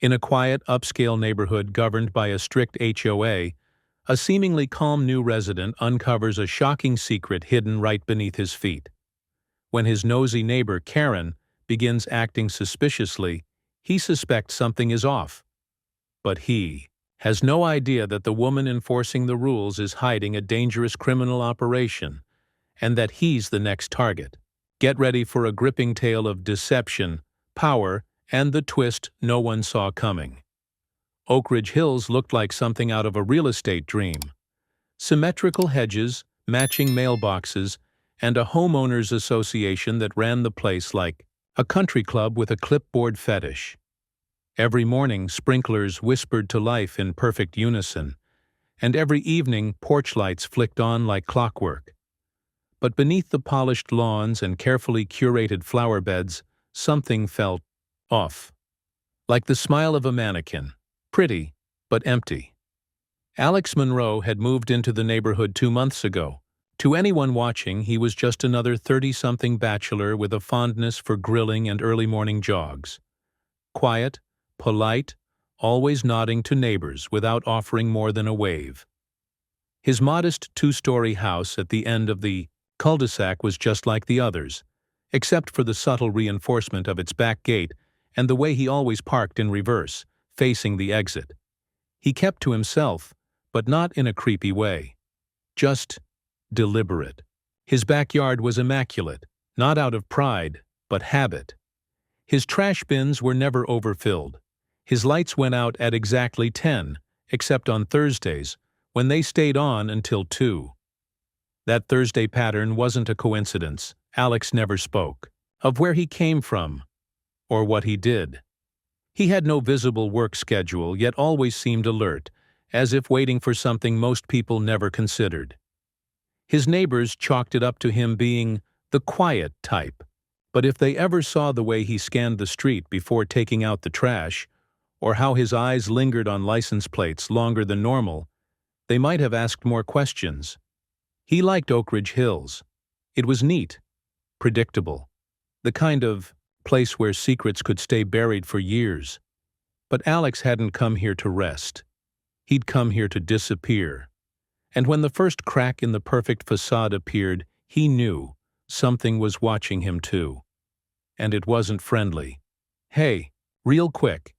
In a quiet, upscale neighborhood governed by a strict HOA, a seemingly calm new resident uncovers a shocking secret hidden right beneath his feet. When his nosy neighbor, Karen, begins acting suspiciously, he suspects something is off. But he has no idea that the woman enforcing the rules is hiding a dangerous criminal operation, and that he's the next target. Get ready for a gripping tale of deception, power, and the twist no one saw coming. Oak Ridge Hills looked like something out of a real estate dream. Symmetrical hedges, matching mailboxes, and a homeowners association that ran the place like a country club with a clipboard fetish. Every morning, sprinklers whispered to life in perfect unison, and every evening, porch lights flicked on like clockwork. But beneath the polished lawns and carefully curated flower beds, something felt off. Like the smile of a mannequin, pretty, but empty. Alex Monroe had moved into the neighborhood 2 months ago. To anyone watching, he was just another 30-something bachelor with a fondness for grilling and early morning jogs. Quiet, polite, always nodding to neighbors without offering more than a wave. His modest 2-story house at the end of the cul-de-sac was just like the others, except for the subtle reinforcement of its back gate and the way he always parked in reverse, facing the exit. He kept to himself, but not in a creepy way. Just deliberate. His backyard was immaculate, not out of pride, but habit. His trash bins were never overfilled. His lights went out at exactly 10, except on Thursdays, when they stayed on until 2. That Thursday pattern wasn't a coincidence. Alex never spoke of where he came from or what he did. He had no visible work schedule, yet always seemed alert, as if waiting for something most people never considered. His neighbors chalked it up to him being the quiet type, but if they ever saw the way he scanned the street before taking out the trash, or how his eyes lingered on license plates longer than normal, they might have asked more questions. He liked Oak Ridge Hills. It was neat, predictable, the kind of place where secrets could stay buried for years. But Alex hadn't come here to rest. He'd come here to disappear. And when the first crack in the perfect facade appeared, he knew something was watching him too. And it wasn't friendly. Hey, real quick,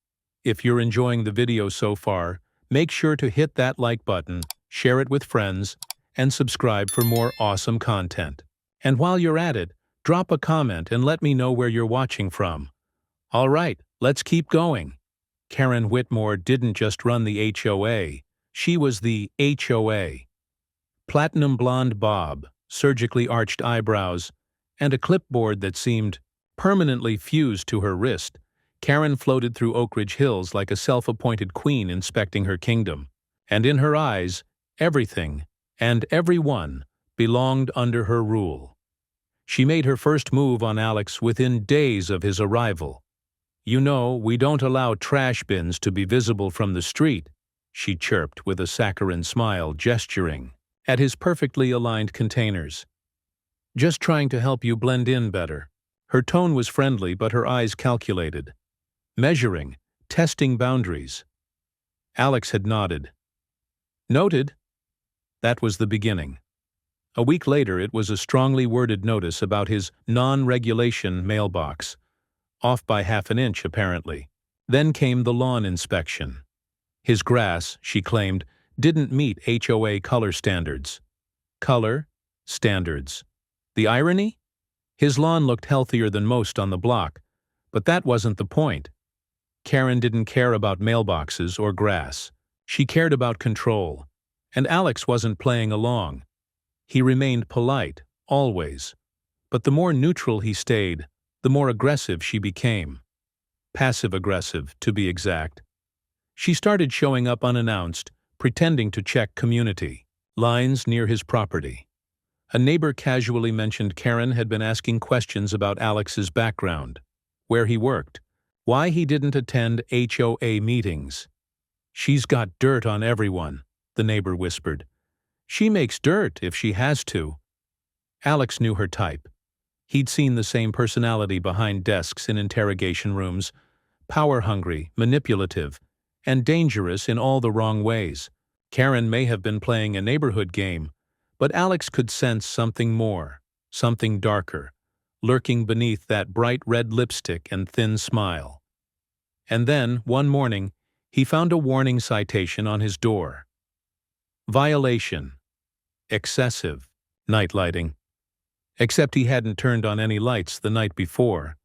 if you're enjoying the video so far, make sure to hit that like button, share it with friends, and subscribe for more awesome content. And while you're at it, drop a comment and let me know where you're watching from. All right, let's keep going. Karen Whitmore didn't just run the HOA, she was the HOA. Platinum blonde bob, surgically arched eyebrows, and a clipboard that seemed permanently fused to her wrist, Karen floated through Oak Ridge Hills like a self-appointed queen inspecting her kingdom. And in her eyes, everything and everyone belonged under her rule. She made her first move on Alex within days of his arrival. "You know, we don't allow trash bins to be visible from the street," she chirped with a saccharine smile, gesturing at his perfectly aligned containers. "Just trying to help you blend in better." Her tone was friendly, but her eyes calculated. Measuring, testing boundaries. Alex had nodded. Noted. That was the beginning. A week later, it was a strongly worded notice about his non-regulation mailbox, off by half an inch apparently. Then came the lawn inspection. His grass, she claimed, didn't meet HOA color standards. Color standards. The irony? His lawn looked healthier than most on the block, but that wasn't the point. Karen didn't care about mailboxes or grass. She cared about control, and Alex wasn't playing along. He remained polite, always, but the more neutral he stayed, the more aggressive she became. Passive-aggressive, to be exact. She started showing up unannounced, pretending to check community lines near his property. A neighbor casually mentioned Karen had been asking questions about Alex's background, where he worked, why he didn't attend HOA meetings. "She's got dirt on everyone," the neighbor whispered. "She makes dirt if she has to." Alex knew her type. He'd seen the same personality behind desks in interrogation rooms, power-hungry, manipulative, and dangerous in all the wrong ways. Karen may have been playing a neighborhood game, but Alex could sense something more, something darker, lurking beneath that bright red lipstick and thin smile. And then, one morning, he found a warning citation on his door. Violation. Excessive. Night lighting. Except he hadn't turned on any lights the night before.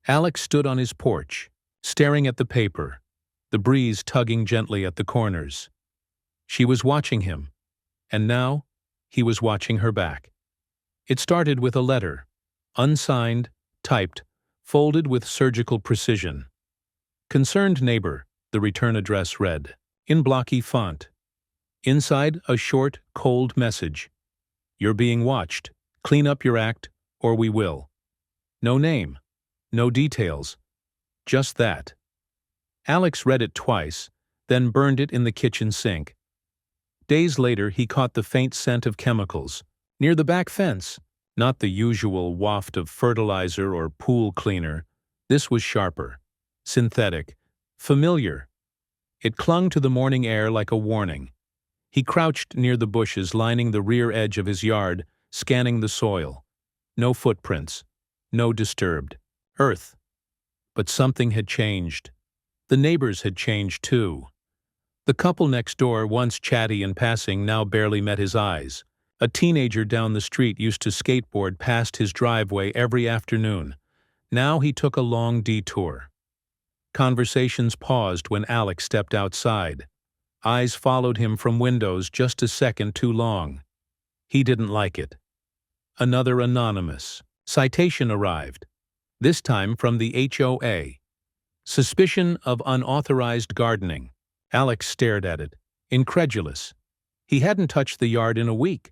Alex stood on his porch, staring at the paper, the breeze tugging gently at the corners. She was watching him, and now he was watching her back. It started with a letter, unsigned, typed, folded with surgical precision. Concerned neighbor, the return address read, in blocky font. Inside, a short, cold message. You're being watched. Clean up your act, or we will. No name. No details. Just that. Alex read it twice, then burned it in the kitchen sink. Days later, he caught the faint scent of chemicals, near the back fence. Not the usual waft of fertilizer or pool cleaner. This was sharper, synthetic, familiar. It clung to the morning air like a warning. He crouched near the bushes lining the rear edge of his yard, scanning the soil. No footprints. No disturbed earth. But something had changed. The neighbors had changed too. The couple next door, once chatty and passing, now barely met his eyes. A teenager down the street used to skateboard past his driveway every afternoon. Now he took a long detour. Conversations paused when Alex stepped outside. Eyes followed him from windows just a second too long. He didn't like it. Another anonymous citation arrived, this time from the HOA. Suspicion of unauthorized gardening. Alex stared at it, incredulous. He hadn't touched the yard in a week.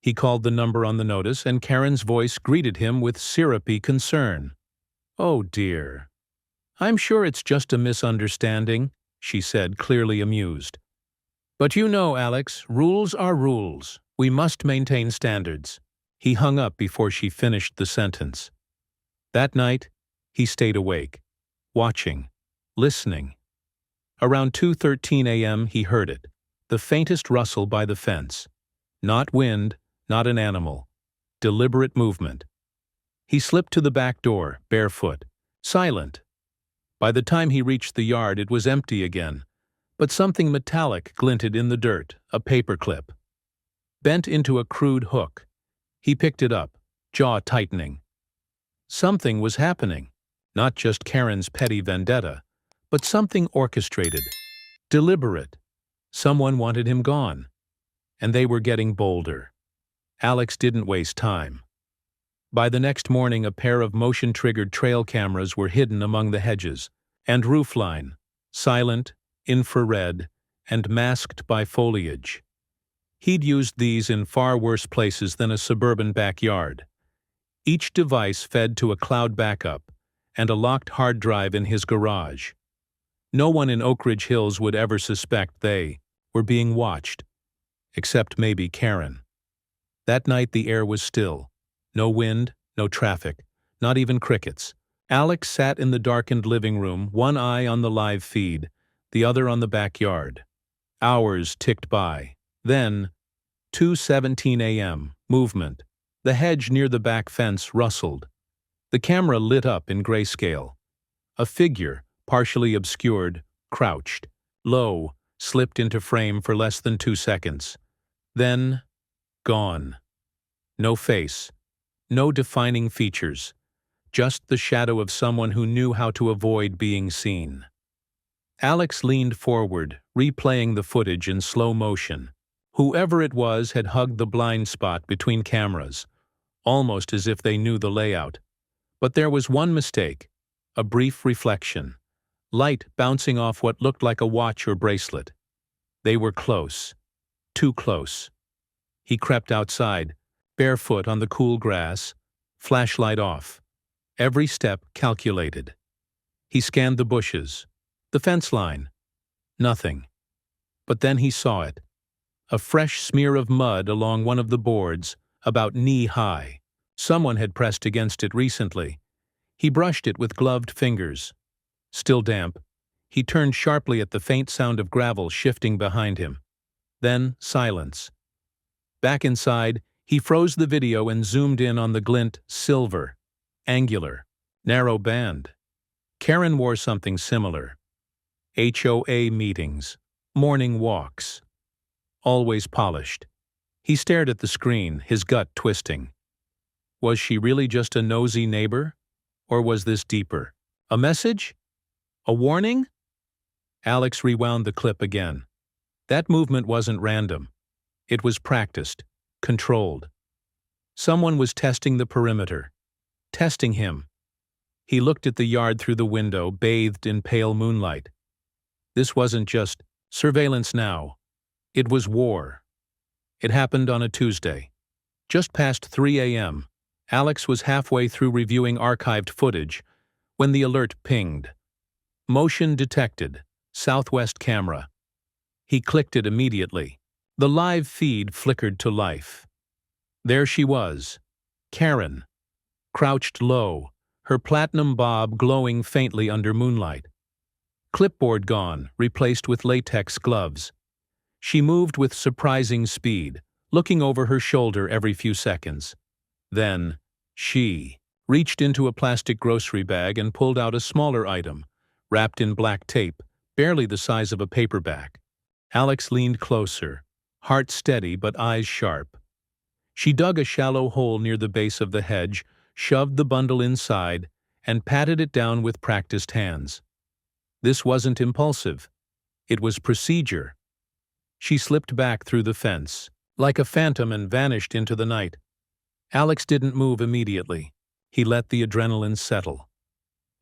He called the number on the notice, and Karen's voice greeted him with syrupy concern. "Oh dear. I'm sure it's just a misunderstanding," she said, clearly amused. "But you know, Alex, rules are rules. We must maintain standards." He hung up before she finished the sentence. That night, he stayed awake, watching, listening. Around 2:13 a.m. he heard it, the faintest rustle by the fence. Not wind, not an animal. Deliberate movement. He slipped to the back door, barefoot, silent. By the time he reached the yard, it was empty again, but something metallic glinted in the dirt, a paperclip. Bent into a crude hook. He picked it up, jaw tightening. Something was happening, not just Karen's petty vendetta, but something orchestrated, deliberate. Someone wanted him gone, and they were getting bolder. Alex didn't waste time. By the next morning, a pair of motion-triggered trail cameras were hidden among the hedges, and roofline, silent, infrared, and masked by foliage. He'd used these in far worse places than a suburban backyard. Each device fed to a cloud backup and a locked hard drive in his garage. No one in Oak Ridge Hills would ever suspect they were being watched, except maybe Karen. That night the air was still. No wind, no traffic, not even crickets. Alex sat in the darkened living room, one eye on the live feed, the other on the backyard. Hours ticked by. Then, 2:17 a.m., movement. The hedge near the back fence rustled. The camera lit up in grayscale. A figure, partially obscured, crouched, low, slipped into frame for less than 2 seconds. Then, gone. No face. No defining features. Just the shadow of someone who knew how to avoid being seen. Alex leaned forward, replaying the footage in slow motion. Whoever it was had hugged the blind spot between cameras, almost as if they knew the layout. But there was one mistake, a brief reflection. Light bouncing off what looked like a watch or bracelet. They were close. Too close. He crept outside, barefoot on the cool grass, flashlight off. Every step calculated. He scanned the bushes, the fence line. Nothing. But then he saw it. A fresh smear of mud along one of the boards, about knee-high. Someone had pressed against it recently. He brushed it with gloved fingers. Still damp, he turned sharply at the faint sound of gravel shifting behind him. Then, silence. Back inside, he froze the video and zoomed in on the glint, silver, angular, narrow band. Karen wore something similar. HOA meetings, morning walks. Always polished. He stared at the screen, his gut twisting. Was she really just a nosy neighbor? Or was this deeper? A message? A warning? Alex rewound the clip again. That movement wasn't random. It was practiced, controlled. Someone was testing the perimeter. Testing him. He looked at the yard through the window, bathed in pale moonlight. This wasn't just surveillance now. It was war. It happened on a Tuesday. Just past 3 a.m., Alex was halfway through reviewing archived footage when the alert pinged. Motion detected. Southwest camera. He clicked it immediately. The live feed flickered to life. There she was, Karen, crouched low, her platinum bob glowing faintly under moonlight. Clipboard gone, replaced with latex gloves. She moved with surprising speed, looking over her shoulder every few seconds. Then, she reached into a plastic grocery bag and pulled out a smaller item, wrapped in black tape, barely the size of a paperback. Alex leaned closer, heart steady but eyes sharp. She dug a shallow hole near the base of the hedge, shoved the bundle inside, and patted it down with practiced hands. This wasn't impulsive. It was procedure. She slipped back through the fence, like a phantom, and vanished into the night. Alex didn't move immediately. He let the adrenaline settle.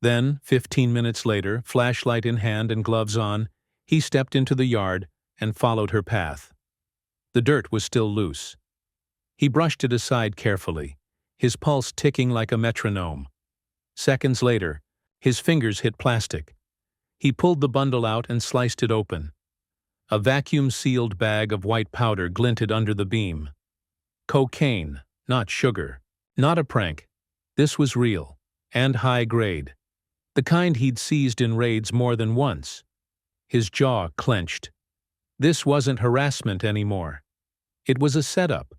Then, 15 minutes later, flashlight in hand and gloves on, he stepped into the yard and followed her path. The dirt was still loose. He brushed it aside carefully, his pulse ticking like a metronome. Seconds later, his fingers hit plastic. He pulled the bundle out and sliced it open. A vacuum-sealed bag of white powder glinted under the beam. Cocaine, not sugar. Not a prank. This was real, and high grade. The kind he'd seized in raids more than once. His jaw clenched. This wasn't harassment anymore. It was a setup.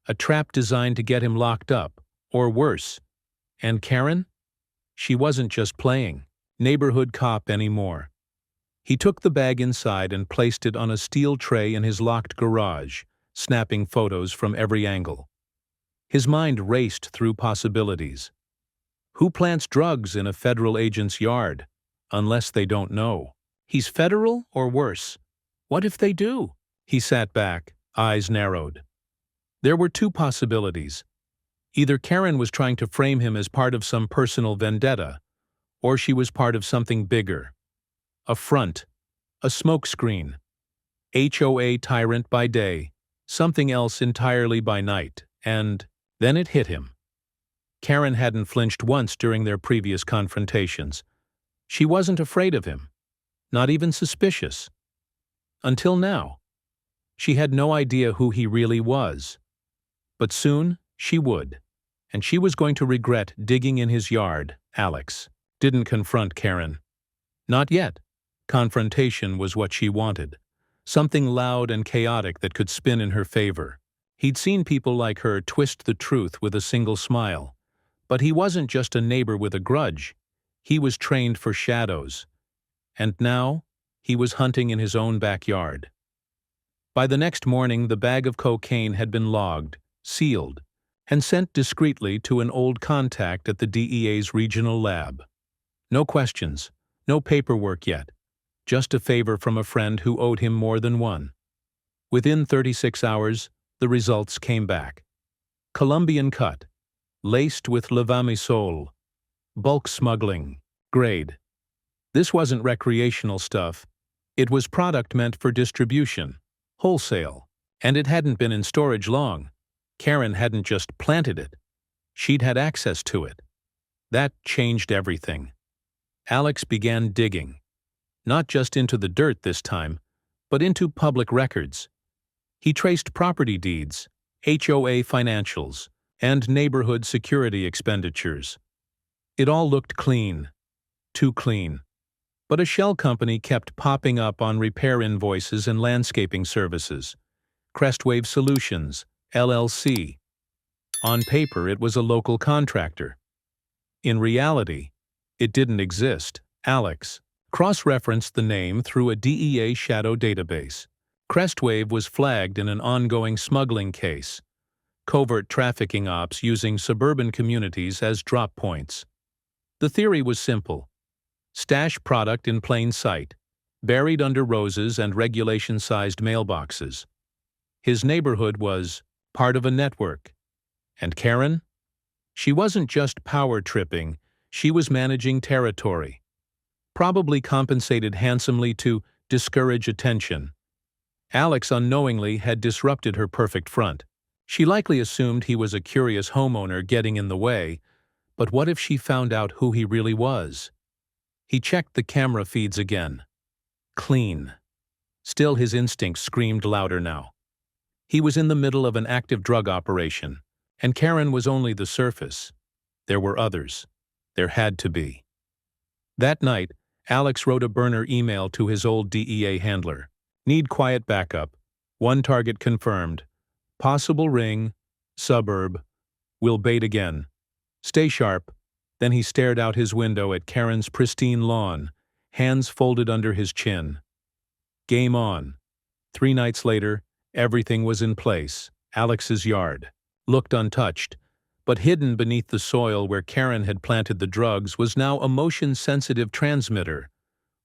A trap designed to get him locked up, or worse. And Karen? She wasn't just playing neighborhood cop anymore. He took the bag inside and placed it on a steel tray in his locked garage, snapping photos from every angle. His mind raced through possibilities. Who plants drugs in a federal agent's yard? Unless they don't know. He's federal, or worse. What if they do? He sat back, eyes narrowed. There were two possibilities. Either Karen was trying to frame him as part of some personal vendetta, or she was part of something bigger. A front, a smokescreen. HOA tyrant by day, something else entirely by night, and then it hit him. Karen hadn't flinched once during their previous confrontations. She wasn't afraid of him, not even suspicious. Until now. She had no idea who he really was. But soon she would, and she was going to regret digging in his yard. Alex didn't confront Karen. Not yet. Confrontation was what she wanted. Something loud and chaotic that could spin in her favor. He'd seen people like her twist the truth with a single smile. But he wasn't just a neighbor with a grudge. He was trained for shadows. And now, he was hunting in his own backyard. By the next morning, the bag of cocaine had been logged, sealed, and sent discreetly to an old contact at the DEA's regional lab. No questions, no paperwork yet, just a favor from a friend who owed him more than one. Within 36 hours, the results came back. Colombian cut, laced with levamisole, bulk smuggling, grade. This wasn't recreational stuff. It was product meant for distribution, wholesale, and it hadn't been in storage long. Karen hadn't just planted it. She'd had access to it. That changed everything. Alex began digging, not just into the dirt this time, but into public records. He traced property deeds, HOA financials, and neighborhood security expenditures. It all looked clean. Too clean. But a shell company kept popping up on repair invoices and landscaping services. Crestwave Solutions, LLC. On paper, it was a local contractor. In reality, it didn't exist. Alex cross-referenced the name through a DEA shadow database. Crestwave was flagged in an ongoing smuggling case. Covert trafficking ops using suburban communities as drop points. The theory was simple. Stash product in plain sight, buried under roses and regulation-sized mailboxes. His neighborhood was part of a network. And Karen? She wasn't just power-tripping, she was managing territory. Probably compensated handsomely to discourage attention. Alex unknowingly had disrupted her perfect front. She likely assumed he was a curious homeowner getting in the way, but what if she found out who he really was? He checked the camera feeds again. Clean. Still, his instincts screamed louder now. He was in the middle of an active drug operation, and Karen was only the surface. There were others. There had to be. That night, Alex wrote a burner email to his old DEA handler. Need quiet backup. One target confirmed. Possible ring. Suburb. Will bait again. Stay sharp. Then he stared out his window at Karen's pristine lawn, hands folded under his chin. Game on. 3 nights later, everything was in place. Alex's yard. Looked untouched, but hidden beneath the soil where Karen had planted the drugs was now a motion-sensitive transmitter,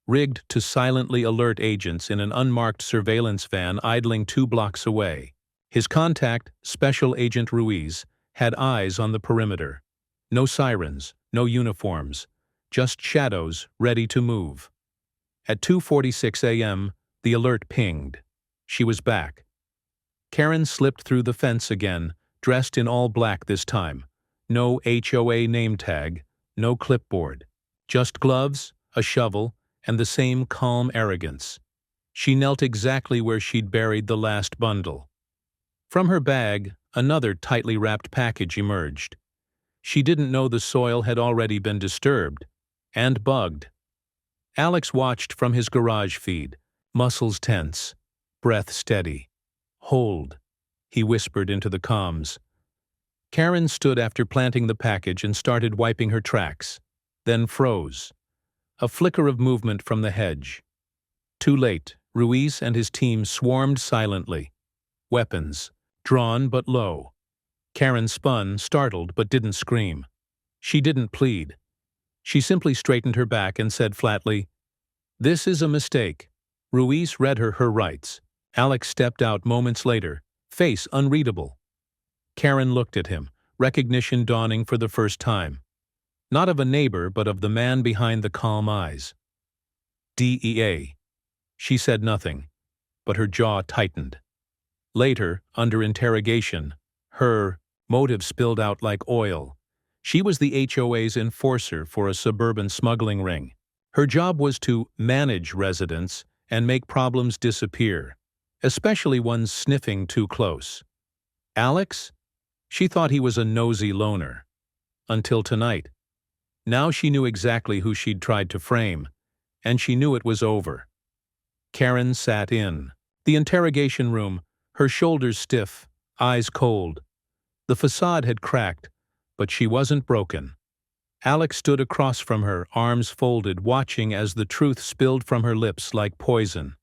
rigged to silently alert agents in an unmarked surveillance van idling 2 blocks away. His contact, Special Agent Ruiz, had eyes on the perimeter. No sirens, no uniforms, just shadows ready to move. At 2:46 a.m., the alert pinged. She was back. Karen slipped through the fence again, dressed in all black this time. No HOA name tag, no clipboard. Just gloves, a shovel, and the same calm arrogance. She knelt exactly where she'd buried the last bundle. From her bag, another tightly wrapped package emerged. She didn't know the soil had already been disturbed and bugged. Alex watched from his garage feed, muscles tense, breath steady. Hold, he whispered into the comms. Karen stood after planting the package and started wiping her tracks, then froze. A flicker of movement from the hedge. Too late, Ruiz and his team swarmed silently. Weapons, drawn but low. Karen spun, startled, but didn't scream. She didn't plead. She simply straightened her back and said flatly, "This is a mistake." Ruiz read her rights. Alex stepped out moments later, face unreadable. Karen looked at him, recognition dawning for the first time. Not of a neighbor, but of the man behind the calm eyes. DEA. She said nothing, but her jaw tightened. Later, under interrogation, her motive spilled out like oil. She was the HOA's enforcer for a suburban smuggling ring. Her job was to manage residents and make problems disappear, especially ones sniffing too close. Alex? She thought he was a nosy loner. Until tonight. Now she knew exactly who she'd tried to frame, and she knew it was over. Karen sat in the interrogation room, her shoulders stiff, eyes cold. The facade had cracked, but she wasn't broken. Alex stood across from her, arms folded, watching as the truth spilled from her lips like poison.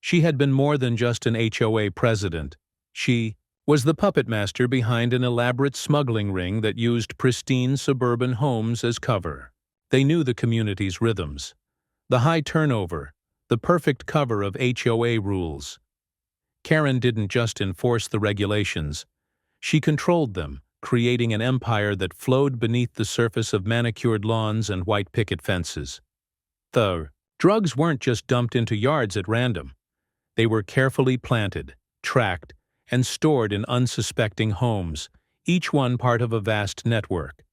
She had been more than just an HOA president. She was the puppet master behind an elaborate smuggling ring that used pristine suburban homes as cover. They knew the community's rhythms, the high turnover, the perfect cover of HOA rules. Karen didn't just enforce the regulations. She controlled them, creating an empire that flowed beneath the surface of manicured lawns and white picket fences. The drugs weren't just dumped into yards at random. They were carefully planted, tracked, and stored in unsuspecting homes, each one part of a vast network.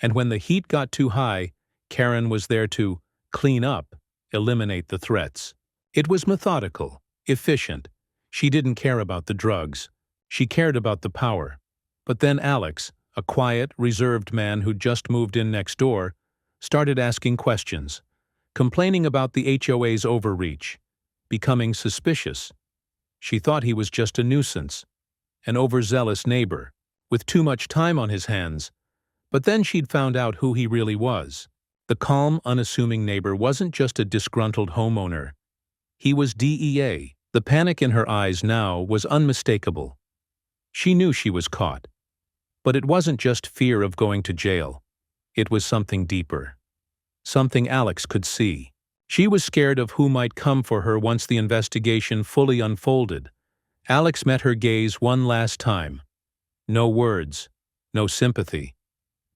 And when the heat got too high, Karen was there to clean up, eliminate the threats. It was methodical, efficient. She didn't care about the drugs. She cared about the power. But then Alex, a quiet, reserved man who'd just moved in next door, started asking questions. complaining about the HOA's overreach, becoming suspicious. She thought he was just a nuisance, an overzealous neighbor, with too much time on his hands. But then she'd found out who he really was. The calm, unassuming neighbor wasn't just a disgruntled homeowner. He was DEA. The panic in her eyes now was unmistakable. She knew she was caught. But it wasn't just fear of going to jail. It was something deeper. Something Alex could see. She was scared of who might come for her once the investigation fully unfolded. Alex met her gaze one last time. No words, no sympathy.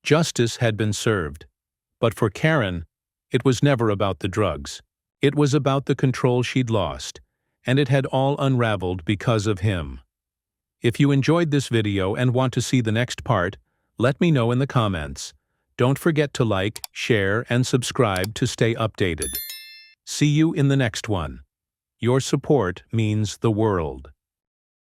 Justice had been served. But for Karen, it was never about the drugs. It was about the control she'd lost, and it had all unraveled because of him. If you enjoyed this video and want to see the next part, let me know in the comments. Don't forget to like, share, and subscribe to stay updated. See you in the next one. Your support means the world.